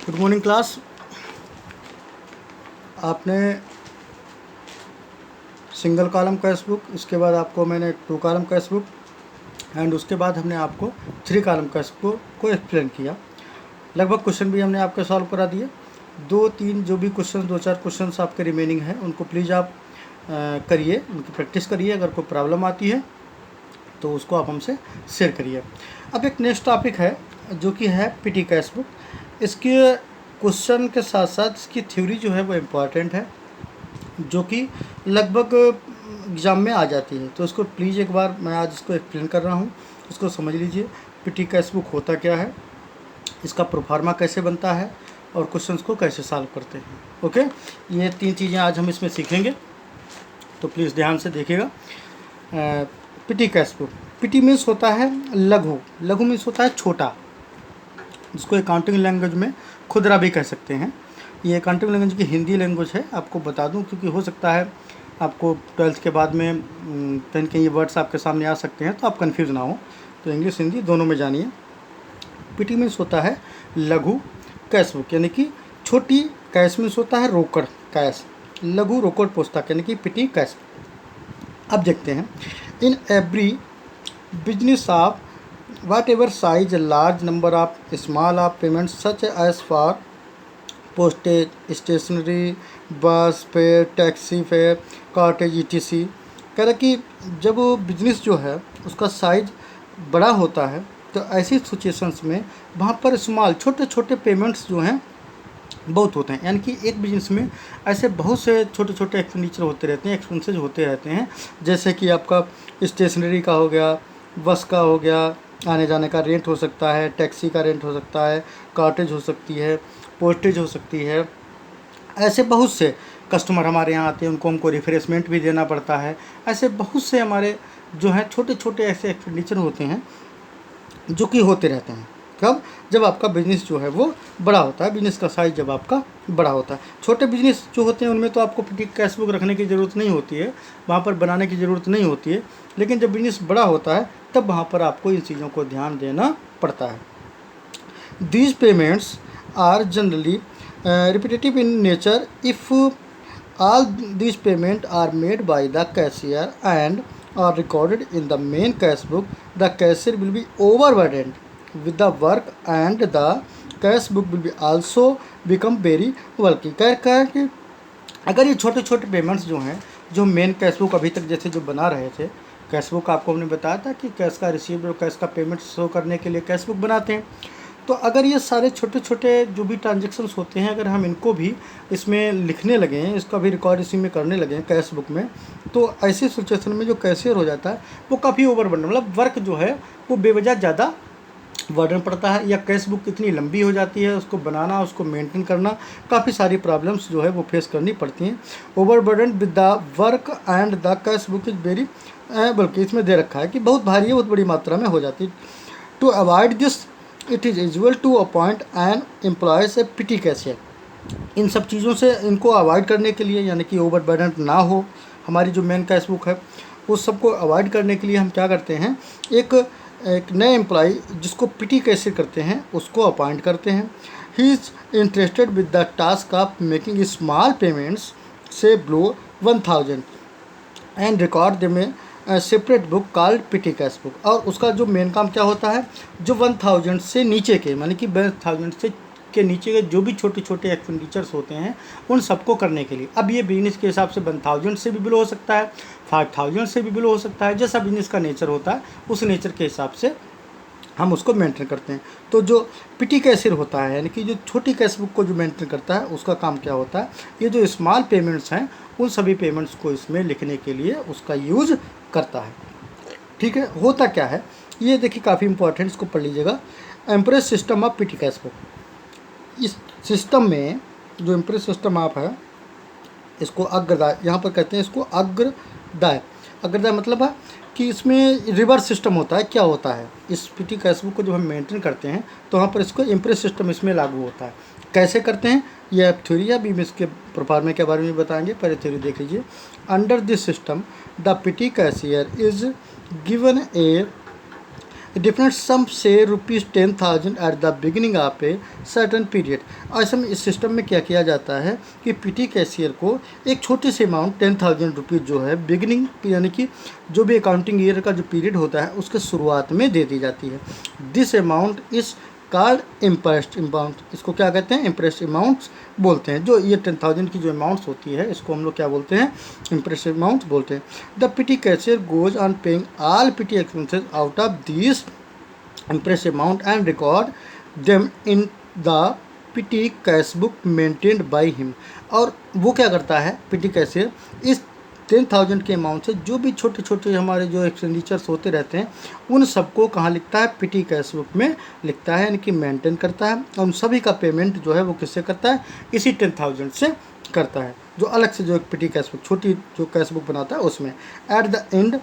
Good morning class. आपने single column cash book, इसके बाद आपको मैंने 2 कॉलम कैश बुक एंड उसके बाद हमने आपको 3 कॉलम कैश बुक को एक्सप्लेन किया। लगभग क्वेश्चन भी हमने आपके सॉल्व करा दिए। 2-3 जो भी क्वेश्चन 2-4 क्वेश्चन आपके रिमेनिंग हैं उनको प्लीज़ आप करिए, उनकी प्रैक्टिस करिए। अगर कोई प्रॉब्लम आती है तो उसको आप हमसे शेयर करिए। अब एक नेक्स्ट टॉपिक है जो कि है पीटी कैश बुक। इसके क्वेश्चन के साथ साथ इसकी थ्योरी जो है वो इम्पॉर्टेंट है, जो कि लगभग एग्ज़ाम में आ जाती है। तो इसको प्लीज़ एक बार मैं आज इसको एक्सप्लेन कर रहा हूँ, इसको समझ लीजिए। पीटी कैश बुक होता क्या है, इसका प्रोफार्मा कैसे बनता है और क्वेश्चंस को कैसे सॉल्व करते हैं। ओके, ये 3 चीज़ें आज हम इसमें सीखेंगे, तो प्लीज़ ध्यान से देखिएगा। PT cash book, PT means होता है लघु, लघु मीन्स होता है छोटा, जिसको अकाउंटिंग लैंग्वेज में खुदरा भी कह सकते हैं। ये अकाउंटिंग लैंग्वेज की हिंदी लैंग्वेज है, आपको बता दूं, क्योंकि हो सकता है आपको 12th के बाद में कहीं कहीं ये वर्ड्स आपके सामने आ सकते हैं, तो आप कंफ्यूज ना हो। तो इंग्लिश हिंदी दोनों में जानिए। पीटी मीन्स होता है लघु कैश बुक, यानी कि छोटी। कैश मीन्स होता है रोकड़, कैश। लघु रोकड़ पुस्तक यानी कि पीटी कैश। अब देखते हैं, in every business of whatever size, a large number of small of payments such as for postage, stationery, बस fair, taxi fare, cottage etc। कह रहा कि जब वो बिजनेस जो है उसका साइज बड़ा होता है तो ऐसी सिचुएशंस में वहाँ पर स्मॉल छोटे छोटे पेमेंट्स जो हैं बहुत होते हैं। यानी कि एक बिजनेस में ऐसे बहुत से छोटे छोटे एक्सपेंडिचर होते रहते हैं, एक्सपेंसेस होते रहते हैं। जैसे कि आपका स्टेशनरी का हो गया, बस का हो गया, आने जाने का रेंट हो सकता है, टैक्सी का रेंट हो सकता है, कॉटेज हो सकती है, पोस्टेज हो सकती है। ऐसे बहुत से कस्टमर हमारे यहाँ आते हैं, उनको हमको रिफ्रेशमेंट भी देना पड़ता है। ऐसे बहुत से हमारे जो हैं छोटे छोटे ऐसे एक्सपेंडिचर होते हैं जो कि होते रहते हैं। कब? जब आपका बिज़नेस जो है वो बड़ा होता है, बिज़नेस का साइज़ जब आपका बड़ा होता है। छोटे बिज़नेस जो होते हैं उनमें तो आपको पीटी कैश बुक रखने की ज़रूरत नहीं होती है, वहाँ पर बनाने की ज़रूरत नहीं होती है। लेकिन जब बिज़नेस बड़ा होता है तब वहाँ पर आपको इन चीज़ों को ध्यान देना पड़ता है। These payments are generally repetitive in nature if all these payments are made by the cashier and are recorded in the main cash book. The cashier will be overburdened with the work and the cash book will be also become very bulky। कह कि अगर ये छोटे छोटे payments जो हैं, जो main cash book अभी तक जैसे जो बना रहे थे, कैश बुक आपको हमने बताया था कि कैश का रिसीव्ड और कैश का पेमेंट शो करने के लिए कैश बुक बनाते हैं। तो अगर ये सारे छोटे छोटे जो भी ट्रांजेक्शन्स होते हैं, अगर हम इनको भी इसमें लिखने लगे हैं, इसका भी रिकॉर्ड इसी में करने लगे हैं कैश बुक में, तो ऐसी सिचुएशन में जो कैशियर हो जाता है वो काफ़ी ओवरबर्डन, मतलब वर्क जो है वो बेवजह ज़्यादा बर्डन पड़ता है, या कैश बुक इतनी लंबी हो जाती है, उसको बनाना, उसको मेंटेन करना, काफ़ी सारी प्रॉब्लम्स जो है वो फेस करनी पड़ती हैं। Overburden with the work and the cash book is very, बल्कि इसमें दे रखा है कि बहुत भारी है, बहुत बड़ी मात्रा में हो जाती है। To avoid this it is usual to appoint an employees a PT cashier. इन सब चीज़ों से इनको अवॉइड करने के लिए, यानी कि ओवरबर्डन ना हो हमारी जो मेन कैश बुक है, उस सबको अवॉइड करने के लिए हम क्या करते हैं, एक नए एम्प्लॉय जिसको पीटी कैशियर करते हैं उसको अपॉइंट करते हैं। He is interested with the task of making small payments से बिलो 1000 एंड रिकॉर्ड दे में separate book called PT cash book. और उसका जो मेन काम क्या होता है, जो 1000 से नीचे के, मानी कि 1000 से के नीचे के जो भी छोटे छोटे एक्सपेंडिचर्स होते हैं उन सबको करने के लिए। अब ये बिजनेस के हिसाब से 1000 से भी बिलो हो सकता है, 5000 से भी बिलो हो सकता है। जैसा बिजनेस का नेचर होता है उस नेचर के हिसाब से हम उसको मेंटेन करते हैं। तो जो पीटी कैशियर होता है, यानी कि जो छोटी कैश बुक को जो मेंटेन करता है, उसका काम क्या होता है, ये जो स्मॉल पेमेंट्स हैं उन सभी पेमेंट्स को इसमें लिखने के लिए उसका यूज़ करता है। ठीक है, होता क्या है ये देखिए, काफ़ी इंपॉर्टेंट, इसको पढ़ लीजिएगा। Empress system of petty cash book. इस सिस्टम में जो एम्प्रेस सिस्टम आप है, इसको अग्रदाय यहाँ पर कहते हैं, इसको अग्रदाय। अग्रदाय मतलब है कि इसमें रिवर्स सिस्टम होता है। क्या होता है, इस पीटी कैश बुक को जब हम मेंटेन करते हैं तो वहाँ पर इसको एम्प्रेस सिस्टम इसमें लागू होता है। कैसे करते हैं ये अब थ्योरी, अभी हम इसके प्रोफार्मा के बारे में बताएंगे, पहले थ्योरी देख लीजिए। Under this system the PT cashier is given a different sum से ₹10,000 at the beginning of a certain period. ऐसे में इस सिस्टम में क्या किया जाता है कि पीटी कैशियर को एक छोटी सी अमाउंट ₹10,000 जो है बिगिनिंग यानी कि जो भी अकाउंटिंग ईयर का जो पीरियड होता है उसके शुरुआत में दे दी जाती है। दिस अमाउंट इस कार्ड इम्प्रेस्ड अमाउंट, इसको क्या कहते हैं, इम्प्रेस्ड अमाउंट्स बोलते हैं। जो ये 10,000 की जो अमाउंट्स होती है इसको हम लोग क्या बोलते हैं, इम्प्रेस्ड अमाउंट्स बोलते हैं। The PT cashier goes on paying all PT expenses out of this impressed amount and record them in the PT cash book maintained by him. और वो क्या करता है पीटी कैशियर, इस 10,000 के अमाउंट से जो भी छोटे छोटे हमारे जो एक्सपेंडिचर्स होते रहते हैं उन सबको कहाँ लिखता है, पीटी कैश बुक में लिखता है, यानी कि मेंटेन करता है। और उन सभी का पेमेंट जो है वो किससे करता है, इसी 10,000 से करता है, जो अलग से जो एक पीटी कैश बुक छोटी जो कैश बुक बनाता है उसमें। At the end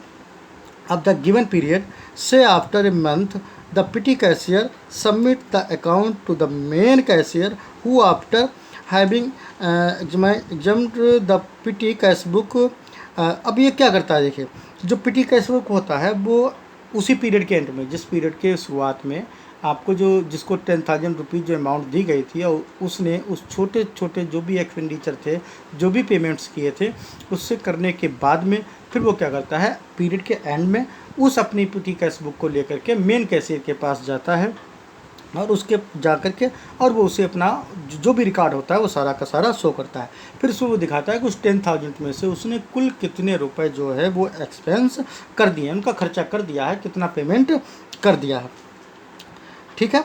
of the given period, say after a month, the petty cashier submit the account to the main cashier, who after having examined the petty cash book, अब ये क्या करता है, देखिए जो petty cash book होता है वो उसी पीरियड के एंड में, जिस पीरियड के शुरुआत में आपको जो जिसको 10,000 रुपीज़ जो अमाउंट दी गई थी और उसने उस छोटे छोटे जो भी एक्सपेंडिचर थे, जो भी पेमेंट्स किए थे, उससे करने के बाद में फिर वो क्या करता है, पीरियड के एंड में उस अपनी पीटी कैश बुक को लेकर के मेन कैशियर के पास जाता है और उसके जा कर के और वो उसे अपना जो भी रिकॉर्ड होता है वो सारा का सारा शो करता है। फिर उसमें वो दिखाता है कि उस 10,000 में से उसने कुल कितने रुपए जो है वो एक्सपेंस कर दिए, उनका खर्चा कर दिया है, कितना पेमेंट कर दिया है। ठीक है,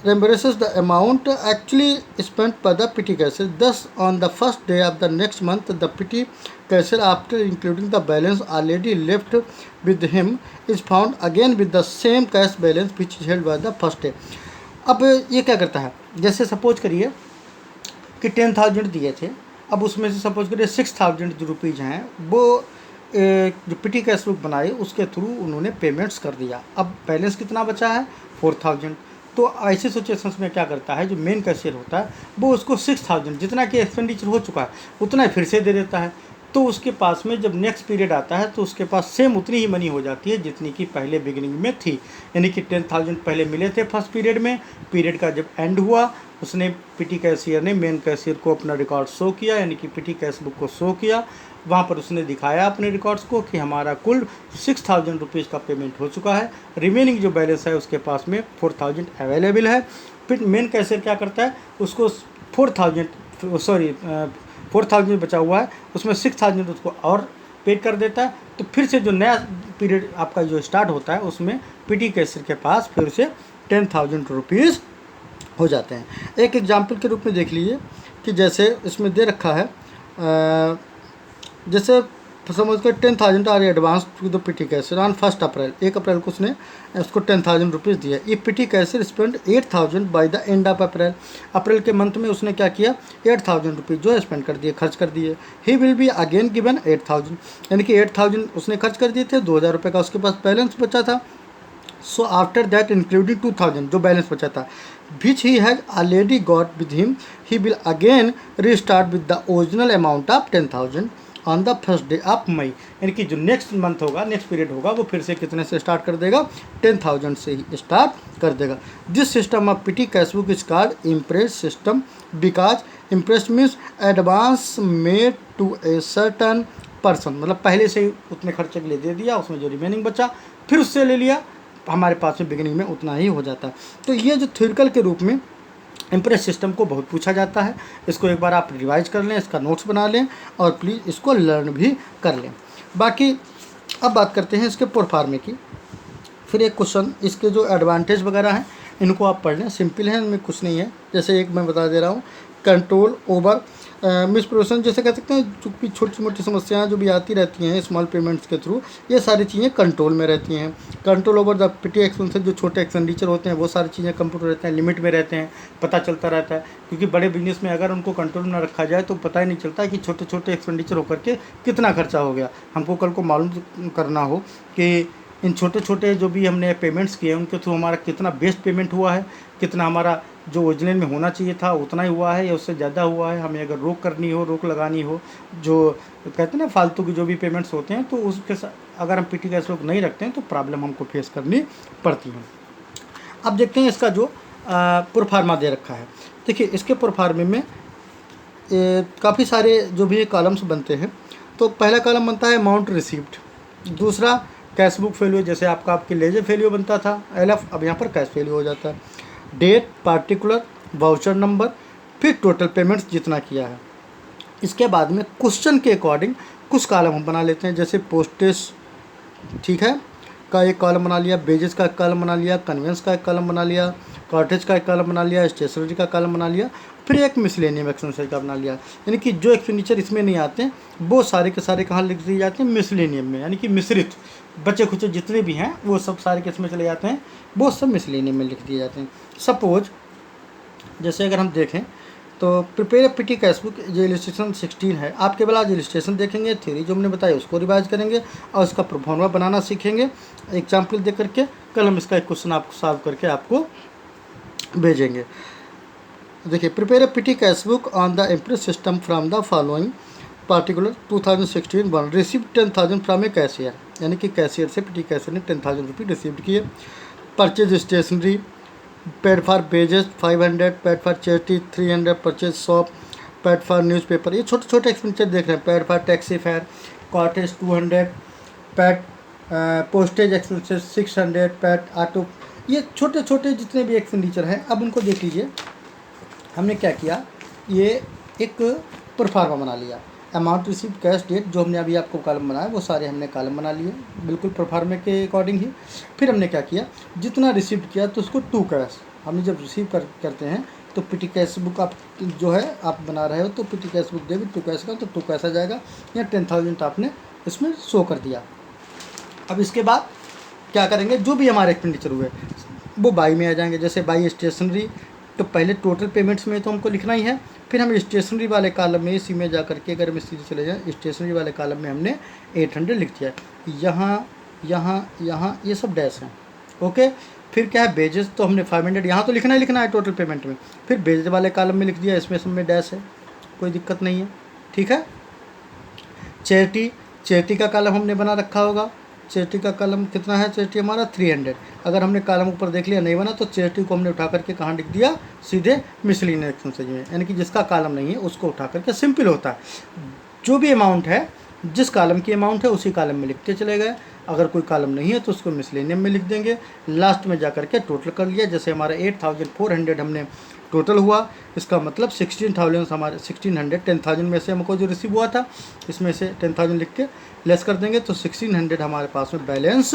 reimburses the amount actually spent by the petty cashier. Thus, on the first day of the next month, the petty cashier, after including the balance already left with him, is found again with the same cash balance which is held by the first day. अब ये क्या करता है, जैसे suppose करिए कि 10,000 दिए थे, अब उसमें से सपोज करिए 6,000 रुपीज़ हैं वो जो पीटी कैश बुक बनाई उसके थ्रू उन्होंने पेमेंट्स कर दिया। अब बैलेंस कितना बचा है, 4,000। तो ऐसे सिचुएशंस में क्या करता है, जो मेन कैशियर होता है वो उसको 6,000 जितना कि एक्सपेंडिचर हो चुका है उतना ही फिर से दे देता है। तो उसके पास में जब नेक्स्ट पीरियड आता है तो उसके पास सेम उतनी ही मनी हो जाती है जितनी कि पहले बिगिनिंग में थी। यानी कि 10,000 पहले मिले थे फर्स्ट पीरियड में, पीरियड का जब एंड हुआ उसने पीटी कैशियर ने मेन कैशियर को अपना रिकॉर्ड शो किया, यानी कि पीटी कैश बुक को शो किया। वहाँ पर उसने दिखाया अपने रिकॉर्ड्स को कि हमारा कुल 6,000 रुपीज़ का पेमेंट हो चुका है, रिमेनिंग जो बैलेंस है उसके पास में 4,000 अवेलेबल है। फिर मेन कैशियर क्या करता है, उसको 4,000 बचा हुआ है उसमें 6,000 उसको और पे कर देता है। तो फिर से जो नया पीरियड आपका जो स्टार्ट होता है उसमें पीटी कैशियर के पास फिर से 10,000 रुपीज़ हो जाते हैं। एक एग्जाम्पल के रूप में देख लीजिए कि जैसे इसमें दे रखा है, जैसे समझ कर 10,000 are advance to the PT cashier on 1 April, 1 April को उसने उसको 10,000 रुपीज़ दिया। ये PT cashier spend 8,000 by the end of April, April के मंथ में उसने क्या किया, 8,000 रुपीज़ जो स्पेंड कर दिए, खर्च कर दिए। He will be again given 8,000, यानी कि 8,000 उसने खर्च कर दिए थे, 2,000 रुपये का उसके पास बैलेंस बचा था। सो आफ्टर दैट इंक्लूडिंग 2,000 जो बैलेंस बचा था which he has already got with him, he will again restart with the original amount of 10,000 on the first day of May। यानी कि जो नेक्स्ट मंथ होगा, नेक्स्ट पीरियड होगा, वो फिर से कितने से स्टार्ट कर देगा, 10,000 से ही स्टार्ट कर देगा। This system of petty cash book is called imprest system because imprest means advance made to a certain person, मतलब पहले से ही उतने खर्चे के लिए दे दिया, उसमें जो रिमेनिंग बचा फिर उससे ले लिया, हमारे पास में बिगिनिंग में उतना ही हो जाता है। तो ये जो थ्योरिकल के रूप में इम्प्रेस सिस्टम को बहुत पूछा जाता है, इसको एक बार आप रिवाइज कर लें, इसका नोट्स बना लें और प्लीज़ इसको लर्न भी कर लें। बाकी अब बात करते हैं इसके प्रोफार्मे की। फिर एक क्वेश्चन, इसके जो एडवांटेज वगैरह हैं इनको आप पढ़ लें, सिंपल है, इनमें कुछ नहीं है। जैसे एक मैं बता दे रहा हूँ, कंट्रोल ओवर मिसप्रोसन, जैसे कह सकते हैं जो भी छोटी मोटी समस्याएं जो भी आती रहती हैं स्मॉल पेमेंट्स के थ्रू, ये सारी चीज़ें कंट्रोल में रहती हैं। Control over the PT expenses, जो छोटे एक्सपेंडिचर होते हैं वो सारी चीज़ें कंप्यूटर रहते हैं, लिमिट में रहते हैं, पता चलता रहता है। क्योंकि बड़े बिजनेस में अगर उनको कंट्रोल में रखा जाए तो पता ही नहीं चलता कि छोटे छोटे एक्सपेंडिचर होकर के कितना खर्चा हो गया। हमको कल को मालूम करना हो कि इन छोटे छोटे जो भी हमने पेमेंट्स किए उनके थ्रू हमारा कितना बेस्ट पेमेंट हुआ है, कितना हमारा जो ओरिजिनल में होना चाहिए था उतना ही हुआ है या उससे ज़्यादा हुआ है। हमें अगर रोक करनी हो, रोक लगानी हो, जो कहते हैं ना फालतू की जो भी पेमेंट्स होते हैं, तो उसके अगर हम पीटी कैश बुक नहीं रखते हैं तो प्रॉब्लम हमको फेस करनी पड़ती है। अब देखते हैं इसका जो प्रोफार्मा दे रखा है। देखिए इसके प्रोफार्मे में काफ़ी सारे जो भी कॉलम्स बनते हैं। तो पहला कॉलम बनता है अमाउंट रिसीव्ड, दूसरा कैश बुक वैल्यू, जैसे आपके लेजर वैल्यू बनता था LF, अब यहाँ पर कैश वैल्यू हो जाता है, डेट, पार्टिकुलर, वाउचर नंबर, फिर टोटल पेमेंट्स जितना किया है। इसके बाद में क्वेश्चन के अकॉर्डिंग कुछ कॉलम हम बना लेते हैं, जैसे पोस्टेज, ठीक है, का एक कॉलम बना लिया, बेजेस का एक कॉलम बना लिया, कन्वेंस का एक कॉलम बना लिया, कॉटेज का एक कॉलम बना लिया, स्टेशनरी का कॉलम बना लिया, फिर एक मिसलेनियम एक्सपेंडिचर का बना लिया। यानी कि जो एक्सपेंडिचर इसमें नहीं आते हैं वो सारे के सारे कहाँ लिख दिए जाते हैं, मिसलेनियम में, यानी कि मिश्रित बचे खुचे जितने भी हैं वो सब सारे किस में चले जाते हैं, वो सब मिसलेनियम में लिख दिए जाते हैं। सपोज जैसे अगर हम देखें तो प्रिपेयर पीटी कैश बुक, जो इलस्ट्रेशन 16 है, आप केवल आज इलस्ट्रेशन देखेंगे, थ्योरी जो हमने बताया उसको रिवाइज करेंगे और उसका प्रोफॉर्मा बनाना सीखेंगे एग्जाम्पल दे करके। कल हम इसका एक क्वेश्चन आपको सॉल्व करके आपको भेजेंगे। देखिए prepare PT cash book on the impress system from the following particular 2016 1 receive 10,000 from A cashier, यानी कि कैशियर से पीटी कैशियर ने 10,000 रुपये रिसीव किए। Purchase stationery, paid for pages 500, paid for charity 300, purchase shop, paid for newspaper, ये छोटे छोटे expenditure देख रहे हैं। Paid for taxi fare, cartage 200, paid postage expenditure 600, paid auto, ये छोटे छोटे जितने भी एक्सपेंडिचर हैं। अब उनको देख लीजिए, हमने क्या किया, ये एक प्रोफार्मा बना लिया, अमाउंट रिसीव, कैश, डेट, जो हमने अभी आपको कॉलम बनाया वो सारे हमने कॉलम बना लिए बिल्कुल प्रोफार्मे के अकॉर्डिंग ही। फिर हमने क्या किया, जितना रिसीव किया तो उसको टू कैश, हमने जब रिसीव करते हैं तो पीटी कैश बुक आप जो है आप बना रहे हो तो petty cash book debit to cash का, तो टू कैश आ जाएगा, या 10,000 आपने इसमें शो कर दिया। अब इसके बाद क्या करेंगे, जो भी हमारे एक्सपेंडिचर हुए वो बाई में आ जाएंगे। जैसे बाई स्टेशनरी, तो पहले टोटल पेमेंट्स में तो हमको लिखना ही है, फिर हम स्टेशनरी वाले कॉलम में इसी में जा करके अगर हम सीधे चले जाएँ स्टेशनरी वाले कॉलम में हमने 800 लिख दिया, यहाँ यहाँ यहाँ ये सब डैश हैं, ओके। फिर क्या है, बेजेस, तो हमने 500 यहाँ तो लिखना ही लिखना है टोटल पेमेंट में, फिर बेजेस वाले कॉलम में लिख दिया, इसमें सब में डैश है, कोई दिक्कत नहीं है, ठीक है। चैरिटी का कॉलम हमने बना रखा होगा, चैरिटी का कॉलम कितना है, चैरिटी हमारा 300, अगर हमने कॉलम ऊपर देख लिया नहीं बना तो चैरिटी को हमने उठा करके कहाँ लिख दिया, सीधे मिसलेनियस एक्सपेंडिचर में, यानी कि जिसका कॉलम नहीं है उसको उठा करके, सिंपल होता है, जो भी अमाउंट है जिस कॉलम की अमाउंट है उसी कॉलम में लिखते चले गए, अगर कोई कॉलम नहीं है तो उसको मिसलेनियम में लिख देंगे, लास्ट में जा करके टोटल कर लिया। जैसे हमारा 8,400 हमने टोटल हुआ, इसका मतलब 16,000 हमारे 1600 10,000 में से हमको जो रिसीव हुआ था इसमें से 10,000 लिख के लेस कर देंगे, तो 1600 हमारे पास में बैलेंस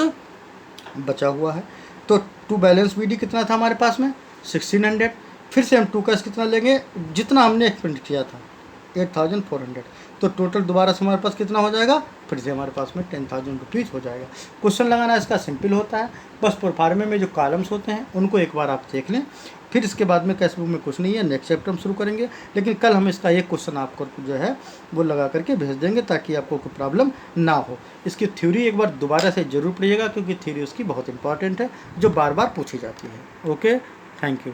बचा हुआ है। तो टू बैलेंस बीडी कितना था हमारे पास में 1600, फिर से हम टू कैश कितना लेंगे, जितना हमने एक्सपेंड किया था 8,400, तो टोटल दोबारा से हमारे पास कितना हो जाएगा, फिर से हमारे पास में 10,000 रुपीज़ हो जाएगा। क्वेश्चन लगाना इसका सिंपल होता है, बस प्रोफार्मे में जो कॉलम्स होते हैं उनको एक बार आप देख लें, फिर इसके बाद में कैश बुक में कुछ नहीं है, नेक्स्ट चैप्टर हम शुरू करेंगे। लेकिन कल हम इसका एक क्वेश्चन आपको जो है वो लगा करके भेज देंगे ताकि आपको कोई प्रॉब्लम ना हो। इसकी थ्योरी एक बार दोबारा से ज़रूर पढ़िएगा क्योंकि थ्योरी उसकी बहुत इंपॉर्टेंट है, जो बार बार पूछी जाती है। Okay, thank you.